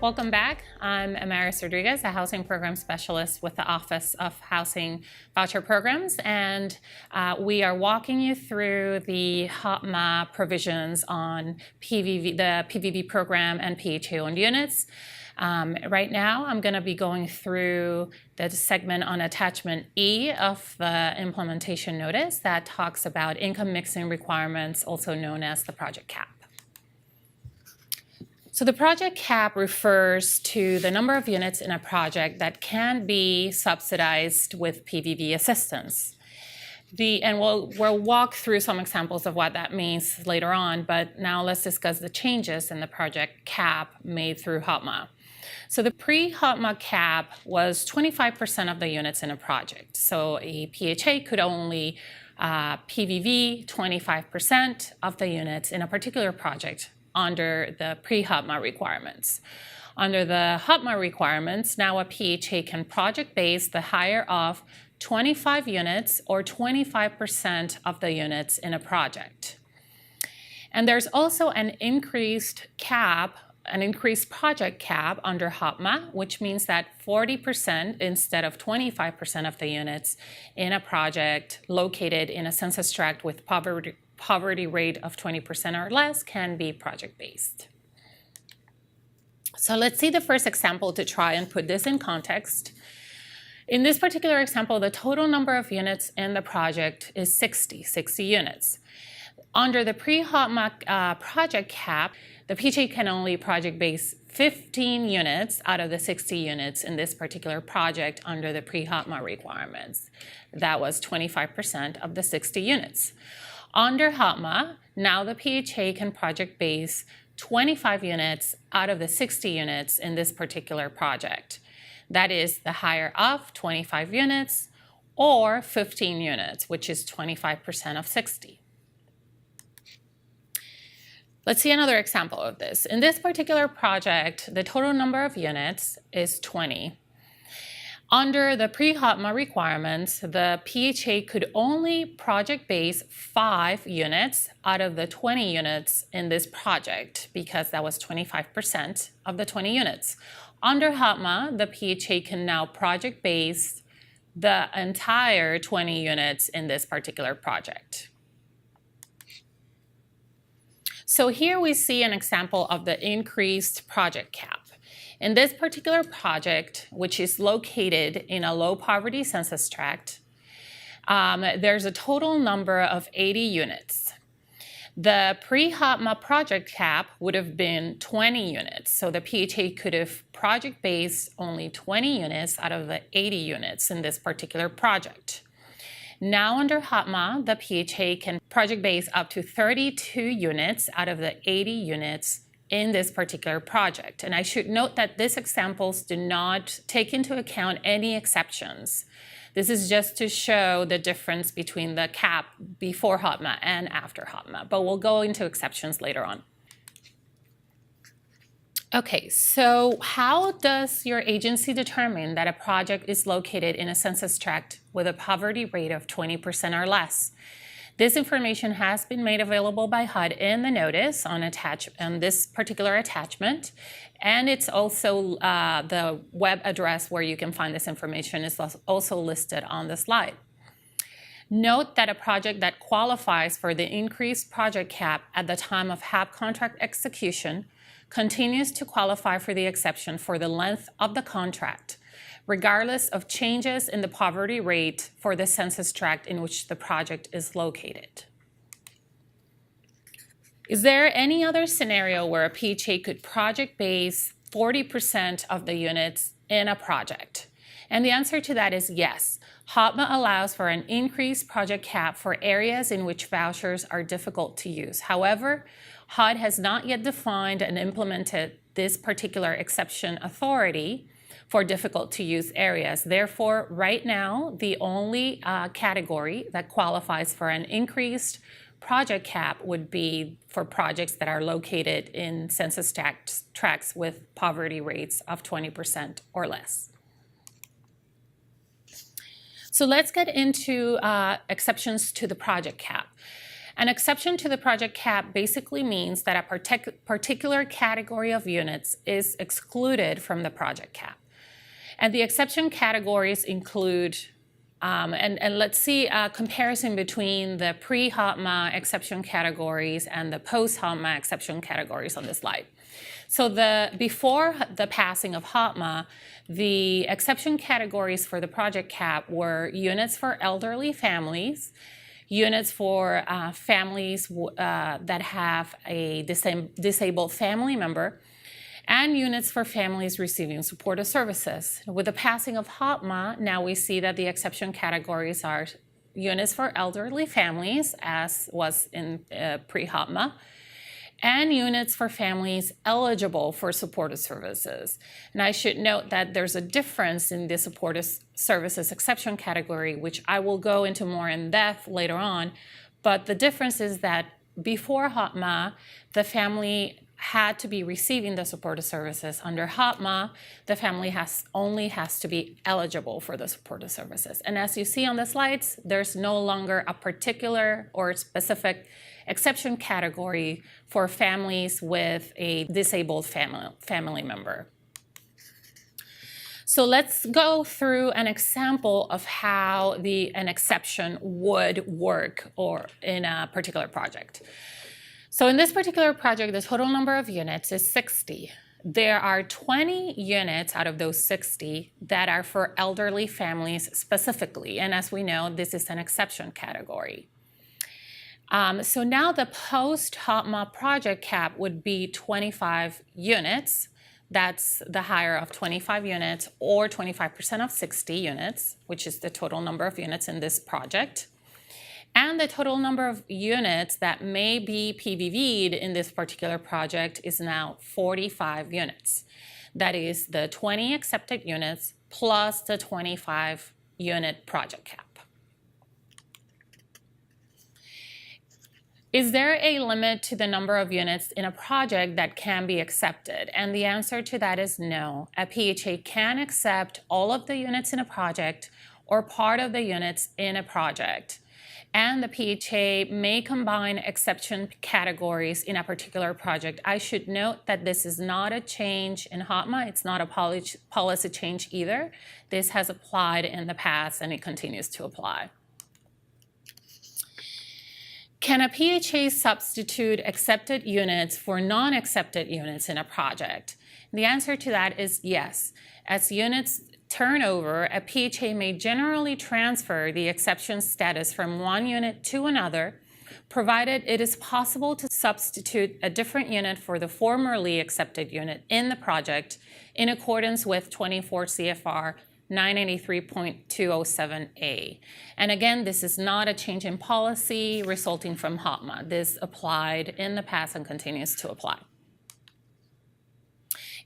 Welcome back. I'm Amaris Rodriguez, a housing program specialist with the Office of Housing Voucher Programs, and we are walking you through the HOTMA provisions on the PVV program and PHA-owned units. Right now, I'm going to be going through the segment on Attachment E of the implementation notice that talks about income mixing requirements, also known as the project cap. So the project cap refers to the number of units in a project that can be subsidized with PVV assistance. And we'll walk through some examples of what that means later on, but now let's discuss the changes in the project cap made through HOTMA. So the pre-HOTMA cap was 25% of the units in a project. So a PHA could only PVV 25% of the units in a particular project under the pre-HOTMA requirements. Under the HOTMA requirements, now a PHA can project base the hire of 25 units or 25% of the units in a project. And there's also an increased project cap under HOTMA, which means that 40% instead of 25% of the units in a project located in a census tract with poverty rate of 20% or less can be project-based. So let's see the first example to try and put this in context. In this particular example, the total number of units in the project is 60 units. Under the pre-HOTMA project cap, the PHA can only project base 15 units out of the 60 units in this particular project under the pre-HOTMA requirements. That was 25% of the 60 units. Under HOTMA, now the PHA can project base 25 units out of the 60 units in this particular project. That is the hire of 25 units or 15 units, which is 25% of 60. Let's see another example of this. In this particular project, the total number of units is 20. Under the pre-HOTMA requirements, the PHA could only project base 5 units out of the 20 units in this project because that was 25% of the 20 units. Under HOTMA, the PHA can now project base the entire 20 units in this particular project. So here we see an example of the increased project cap. In this particular project, which is located in a low poverty census tract, there's a total number of 80 units. The pre-HOTMA project cap would have been 20 units. So the PHA could have project based only 20 units out of the 80 units in this particular project. Now under HOTMA, the PHA can project base up to 32 units out of the 80 units in this particular project. And I should note that these examples do not take into account any exceptions. This is just to show the difference between the cap before HOTMA and after HOTMA, but we'll go into exceptions later on. Okay, so how does your agency determine that a project is located in a census tract with a poverty rate of 20% or less? This information has been made available by HUD in the notice on this particular attachment, and it's also the web address where you can find this information is also listed on the slide. Note that a project that qualifies for the increased project cap at the time of HAP contract execution continues to qualify for the exception for the length of the contract, regardless of changes in the poverty rate for the census tract in which the project is located. Is there any other scenario where a PHA could project base 40% of the units in a project? And the answer to that is yes. HOTMA allows for an increased project cap for areas in which vouchers are difficult to use. However, HUD has not yet defined and implemented this particular exception authority for difficult to use areas. Therefore, right now, the only category that qualifies for an increased project cap would be for projects that are located in census tracts with poverty rates of 20% or less. So let's get into exceptions to the project cap. An exception to the project cap basically means that a particular category of units is excluded from the project cap. And the exception categories include, and let's see a comparison between the pre-HOTMA exception categories and the post-HOTMA exception categories on the slide. So before the passing of HOTMA, the exception categories for the project cap were units for elderly families, units for families that have a disabled family member, and units for families receiving supportive services. With the passing of HOTMA, now we see that the exception categories are units for elderly families, as was in pre-HOTMA, and units for families eligible for supportive services. And I should note that there's a difference in the supportive services exception category, which I will go into more in depth later on. But the difference is that before HOTMA, the family had to be receiving the supportive services. Under HOTMA, the family only has to be eligible for the supportive services. And as you see on the slides, there's no longer a particular or specific exception category for families with a disabled family member. So let's go through an example of how an exception would work or in a particular project. So in this particular project, the total number of units is 60. There are 20 units out of those 60 that are for elderly families specifically. And as we know, this is an exception category. So now the post-HOTMA project cap would be 25 units. That's the higher of 25 units or 25% of 60 units, which is the total number of units in this project. And the total number of units that may be PVV'd in this particular project is now 45 units. That is the 20 accepted units plus the 25 unit project cap. Is there a limit to the number of units in a project that can be accepted? And the answer to that is no. A PHA can accept all of the units in a project or part of the units in a project. And the PHA may combine exception categories in a particular project. I should note that this is not a change in HOTMA. It's not a policy change either. This has applied in the past and it continues to apply. Can a PHA substitute accepted units for non-accepted units in a project? The answer to that is yes. As units turn over, a PHA may generally transfer the exception status from one unit to another, provided it is possible to substitute a different unit for the formerly accepted unit in the project in accordance with 24 CFR 993.207A. And again, this is not a change in policy resulting from HOTMA. This applied in the past and continues to apply.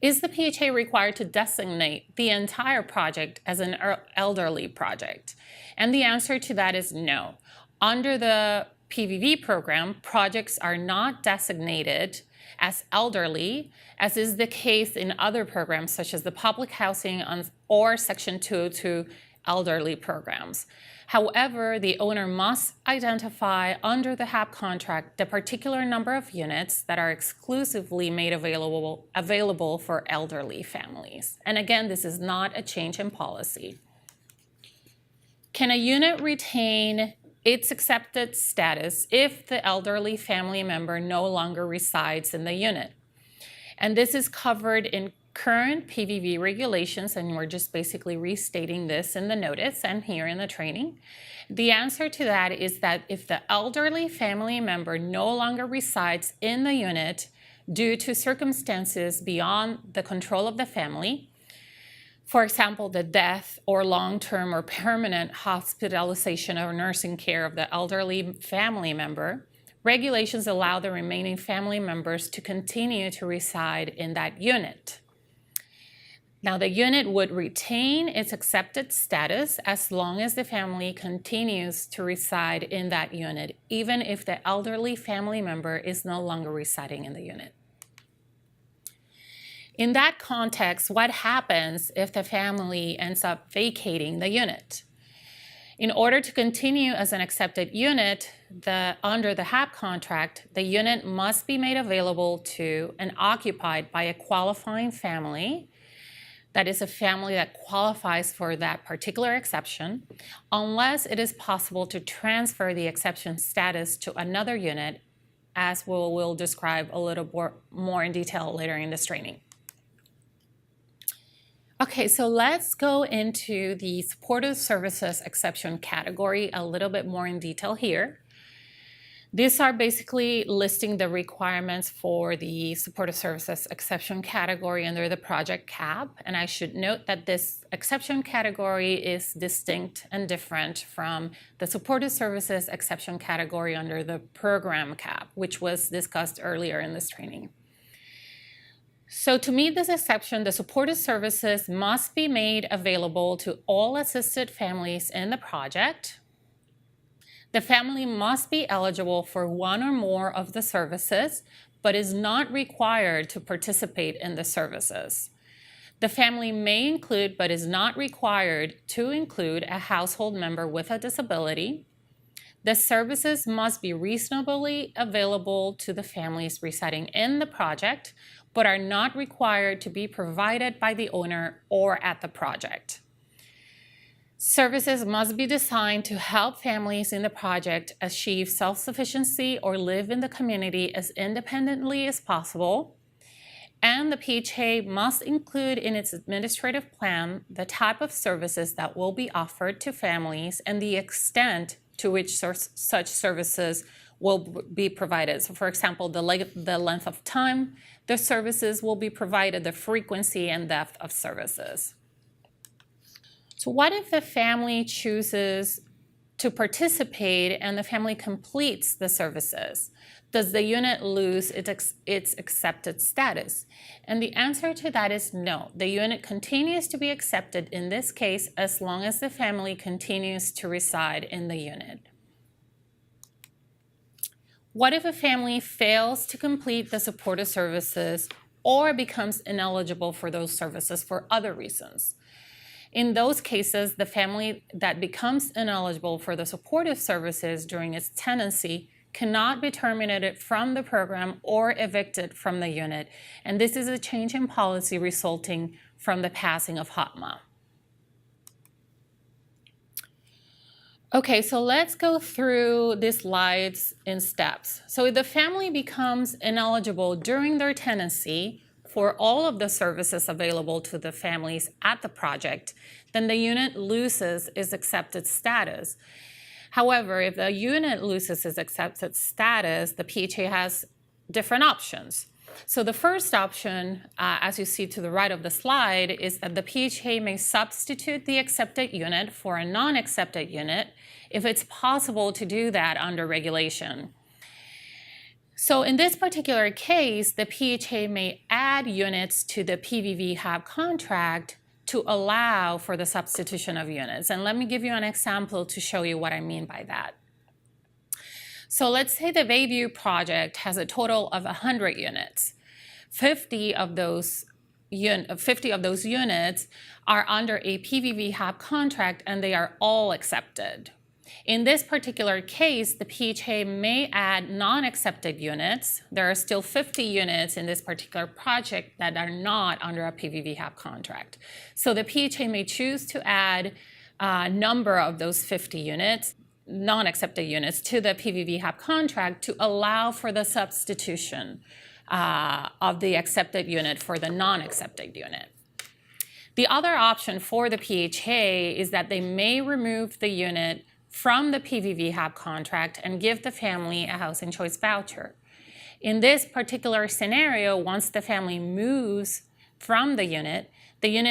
Is the PHA required to designate the entire project as an elderly project? And the answer to that is no. Under the PVV program, projects are not designated as elderly, as is the case in other programs such as the public housing or Section 202 elderly programs. However, the owner must identify under the HAP contract the particular number of units that are exclusively made available for elderly families. And again, this is not a change in policy. Can a unit retain its accepted status if the elderly family member no longer resides in the unit? And this is covered in current PVV regulations, and we're just basically restating this in the notice and here in the training. The answer to that is that if the elderly family member no longer resides in the unit due to circumstances beyond the control of the family, for example, the death or long-term or permanent hospitalization or nursing care of the elderly family member, regulations allow the remaining family members to continue to reside in that unit. Now, the unit would retain its accepted status as long as the family continues to reside in that unit, even if the elderly family member is no longer residing in the unit. In that context, what happens if the family ends up vacating the unit? In order to continue as an accepted unit under the HAP contract, the unit must be made available to and occupied by a qualifying family, that is a family that qualifies for that particular exception, unless it is possible to transfer the exception status to another unit, as we'll describe a little more in detail later in this training. Okay, so let's go into the supportive services exception category a little bit more in detail here. These are basically listing the requirements for the supportive services exception category under the project cap. And I should note that this exception category is distinct and different from the supportive services exception category under the program cap, which was discussed earlier in this training. So to meet this exception, the supportive services must be made available to all assisted families in the project. The family must be eligible for one or more of the services, but is not required to participate in the services. The family may include, but is not required to include, a household member with a disability. The services must be reasonably available to the families residing in the project, but are not required to be provided by the owner or at the project. Services must be designed to help families in the project achieve self-sufficiency or live in the community as independently as possible. And the PHA must include in its administrative plan the type of services that will be offered to families and the extent to which such services will be provided. So for example, the length of time the services will be provided, the frequency and depth of services. So what if the family chooses to participate and the family completes the services? Does the unit lose its accepted status? And the answer to that is no. The unit continues to be accepted in this case as long as the family continues to reside in the unit. What if a family fails to complete the supportive services or becomes ineligible for those services for other reasons? In those cases, the family that becomes ineligible for the supportive services during its tenancy cannot be terminated from the program or evicted from the unit. And this is a change in policy resulting from the passing of HOTMA. Okay, so let's go through these slides in steps. So if the family becomes ineligible during their tenancy for all of the services available to the families at the project, then the unit loses its accepted status. However, if the unit loses its accepted status, the PHA has different options. So the first option, as you see to the right of the slide, is that the PHA may substitute the accepted unit for a non-accepted unit if it's possible to do that under regulation. So in this particular case, the PHA may add units to the PVV HAP contract to allow for the substitution of units. And let me give you an example to show you what I mean by that. So let's say the Bayview project has a total of 100 units. 50 of those units are under a PVV HAP contract and they are all accepted. In this particular case, the PHA may add non-accepted units. There are still 50 units in this particular project that are not under a PVV HAP contract. So the PHA may choose to add a number of those 50 units, non-accepted units, to the PVV HAP contract to allow for the substitution of the accepted unit for the non-accepted unit. The other option for the PHA is that they may remove the unit from the PVV HAP contract and give the family a housing choice voucher. In this particular scenario, once the family moves from the unit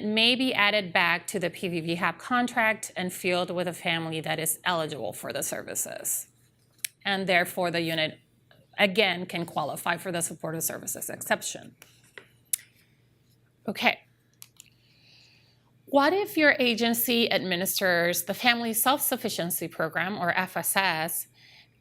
may be added back to the PVV HAP contract and filled with a family that is eligible for the services. And therefore, the unit, again, can qualify for the supportive services exception. Okay. What if your agency administers the Family Self-Sufficiency Program, or FSS?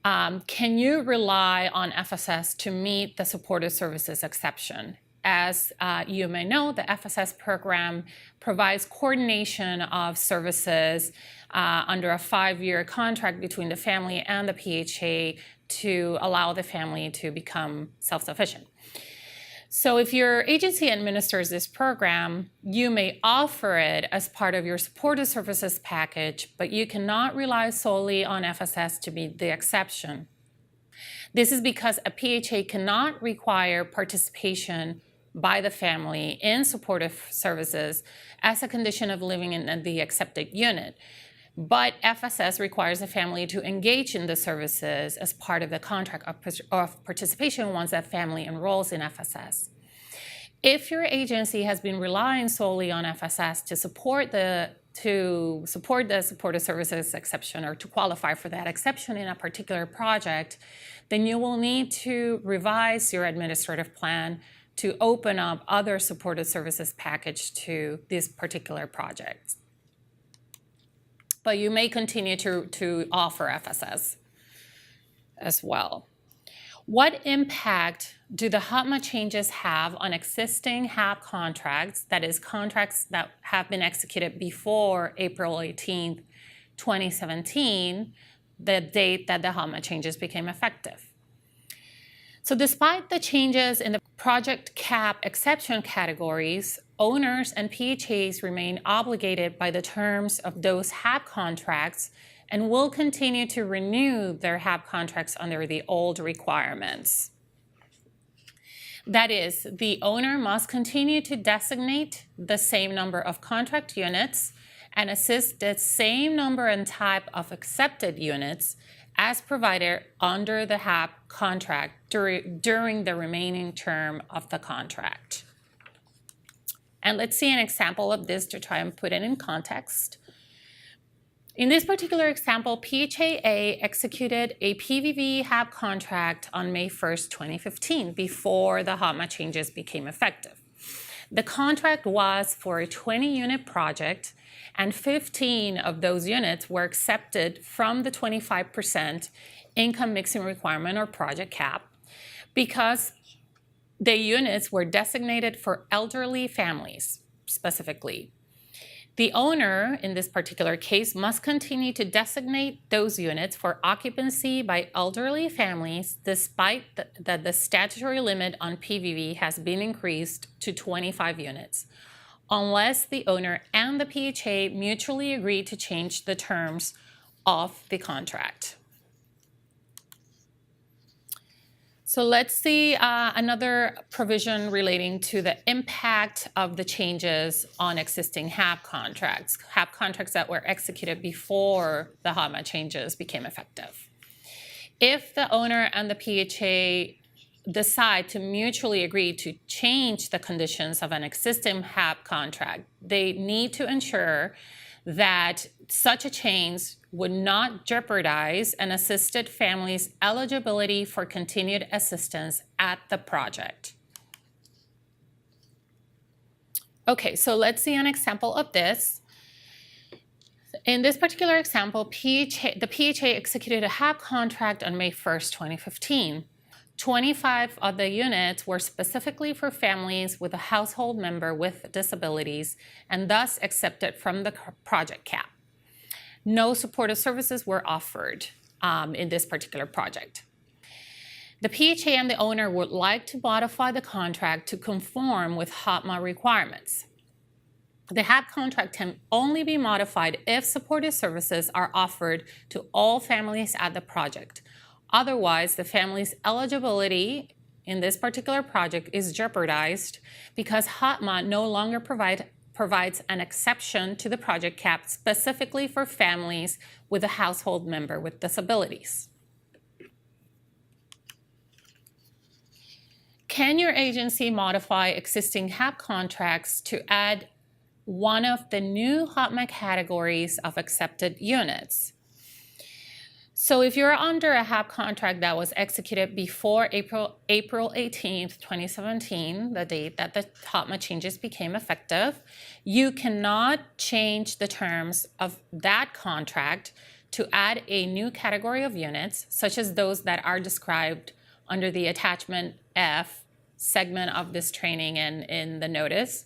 Can you rely on FSS to meet the supportive services exception? as you may know, the FSS program provides coordination of services under a 5-year contract between the family and the PHA to allow the family to become self-sufficient. So if your agency administers this program, you may offer it as part of your supportive services package, but you cannot rely solely on FSS to be the exception. This is because a PHA cannot require participation by the family in supportive services as a condition of living in the accepted unit. But FSS requires the family to engage in the services as part of the contract of participation once that family enrolls in FSS. If your agency has been relying solely on FSS to support the supportive services exception or to qualify for that exception in a particular project, then you will need to revise your administrative plan to open up other supportive services package to this particular project. But you may continue to offer FSS as well. What impact do the HOTMA changes have on existing HAP contracts, that is, contracts that have been executed before April 18, 2017, the date that the HOTMA changes became effective? So despite the changes in the project cap exception categories, owners and PHAs remain obligated by the terms of those HAP contracts and will continue to renew their HAP contracts under the old requirements. That is, the owner must continue to designate the same number of contract units and assist the same number and type of accepted units as provided under the HAP contract during the remaining term of the contract. And let's see an example of this to try and put it in context. In this particular example, PHA-A executed a PVV HAP contract on May 1st, 2015, before the HOTMA changes became effective. The contract was for a 20-unit project, and 15 of those units were accepted from the 25% income mixing requirement or project cap because the units were designated for elderly families specifically. The owner, in this particular case, must continue to designate those units for occupancy by elderly families despite that the statutory limit on PVV has been increased to 25 units, unless the owner and the PHA mutually agree to change the terms of the contract. So let's see another provision relating to the impact of the changes on existing HAP contracts that were executed before the HOTMA changes became effective. If the owner and the PHA decide to mutually agree to change the conditions of an existing HAP contract, they need to ensure that such a change would not jeopardize an assisted family's eligibility for continued assistance at the project. Okay, so let's see an example of this. In this particular example, the PHA executed a HAP contract on May 1st, 2015. 25 of the units were specifically for families with a household member with disabilities and thus accepted from the project cap. No supportive services were offered in this particular project. The PHA and the owner would like to modify the contract to conform with HOTMA requirements. The HAP contract can only be modified if supportive services are offered to all families at the project. Otherwise, the family's eligibility in this particular project is jeopardized because HOTMA no longer provides an exception to the project cap specifically for families with a household member with disabilities. Can your agency modify existing HAP contracts to add one of the new HOTMA categories of accepted units? So if you're under a HAP contract that was executed before April 18th, 2017, the date that the HOTMA changes became effective, you cannot change the terms of that contract to add a new category of units, such as those that are described under the attachment F segment of this training and in the notice,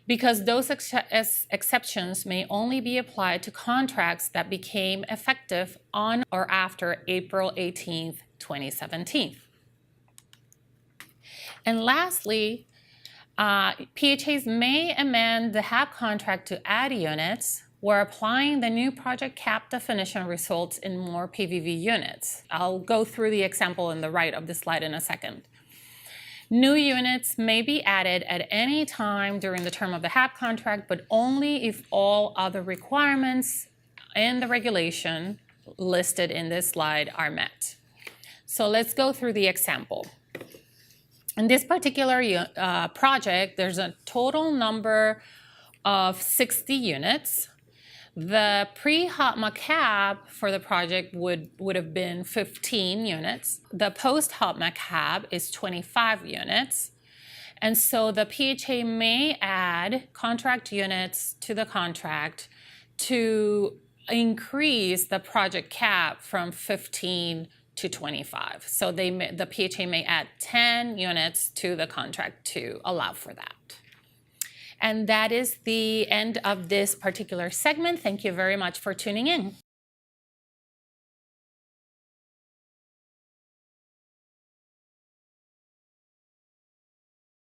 because those exceptions may only be applied to contracts that became effective on or after April 18th, 2017. And lastly, PHAs may amend the HAP contract to add units where applying the new project cap definition results in more PVV units. I'll go through the example on the right of the slide in a second. New units may be added at any time during the term of the HAP contract, but only if all other requirements in the regulation listed in this slide are met. So let's go through the example. In this particular project, there's a total number of 60 units. The pre-HOTMA cap for the project would have been 15 units. The post-HOTMA cap is 25 units. And so the PHA may add contract units to the contract to increase the project cap from 15 to 25. So the PHA may add 10 units to the contract to allow for that. And that is the end of this particular segment. Thank you very much for tuning in.